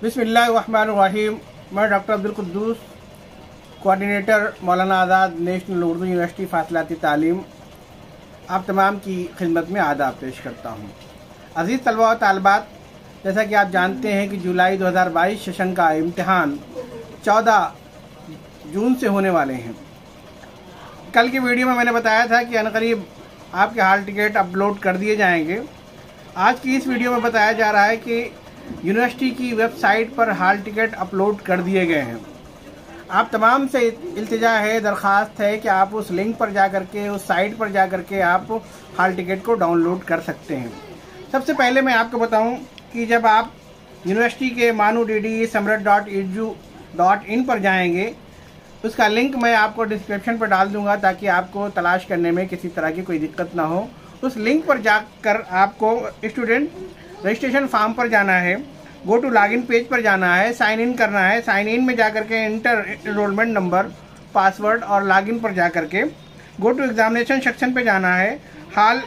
बिस्मिल्लाहिर्रहमानिर्रहीम। मैं doctor Abdul Quddus, coordinator मौलाना आज़ाद national Urdu university फासलाती तालीम, आप तमाम की खिदमत में आदाब पेश करता हूँ। अज़ीज़ तलबा व तालिबात, जैसा कि आप जानते हैं कि जुलाई 2022 सेशन का इम्तिहान 14 जून से होने वाले हैं। कल की वीडियो में मैंने बताया था कि अनकरीब आपके हाल टिकट अपलोड कर दिए जाएंगे। आज की इस वीडियो में बताया जा रहा है कि यूनिवर्सिटी की वेबसाइट पर हाल टिकट अपलोड कर दिए गए हैं। आप तमाम से इल्तिजा है, दरख्वास्त है कि आप उस लिंक पर जा कर के, उस साइट पर जा कर के आप हाल टिकट को डाउनलोड कर सकते हैं। सबसे पहले मैं आपको बताऊं कि जब आप यूनिवर्सिटी के manu.dd.samrat.edu.in पर जाएंगे, उसका लिंक मैं आपको डिस्क्रिप्शन पर डाल दूंगा ताकि आपको तलाश करने में किसी तरह की कोई दिक्कत ना हो। उस लिंक पर जाकर आपको स्टूडेंट रजिस्ट्रेशन फॉर्म पर जाना है, गो टू लॉगिन पेज पर जाना है, साइन इन करना है। साइन इन में जाकर के इंटर एनरोलमेंट नंबर, पासवर्ड और लॉगिन पर जाकर के गो टू एग्जामिनेशन सेक्शन पर जाना है, हाल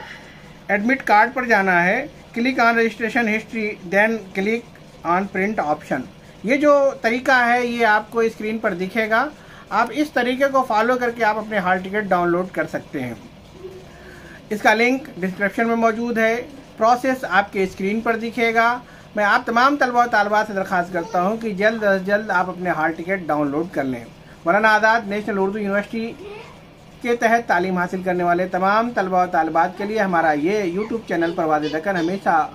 एडमिट कार्ड पर जाना है, click on registration history, then click on print option. ये जो तरीका है ये आपको स्क्रीन पर दिखेगा। आप इस तरीके को फॉलो करके आप अपने हाल टिकट डाउनलोड कर सकते हैं। इसका लिंक डिस्क्रिप्शन में मौजूद है, प्रोसेस आपके स्क्रीन पर दिखेगा। मैं आप तमाम तलबा तालिबात से दरख्वास्त करता हूं कि जल्द अज जल्द आप अपने हाल टिकट डाउनलोड कर लें। मौलाना आज़ाद नेशनल उर्दू यूनिवर्सिटी के तहत तालीम हासिल करने वाले तमाम तलबा तालिबात के लिए हमारा ये यूट्यूब चैनल परवाज़ दक्कन हमेशा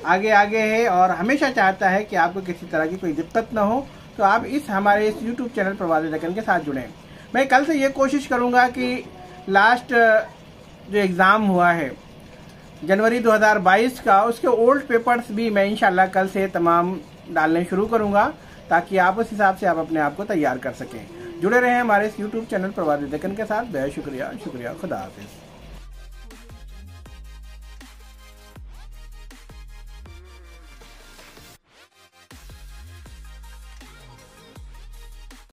आगे है और हमेशा चाहता है कि आपको किसी तरह की कोई दिक्कत ना हो। तो आप हमारे इस यूट्यूब चैनल परवाज़ दक्कन के साथ जुड़ें। मैं कल से ये कोशिश करूँगा कि लास्ट जो एग्ज़ाम हुआ है जनवरी 2022 का, उसके ओल्ड पेपर्स भी मैं इंशाल्लाह कल से तमाम डालने शुरू करूंगा ताकि आप उस हिसाब से आप अपने आप को तैयार कर सकें। जुड़े रहें हमारे इस यूट्यूब चैनल परवाज़ दक्कन के साथ। बहुत शुक्रिया, खुदा हाफिज़।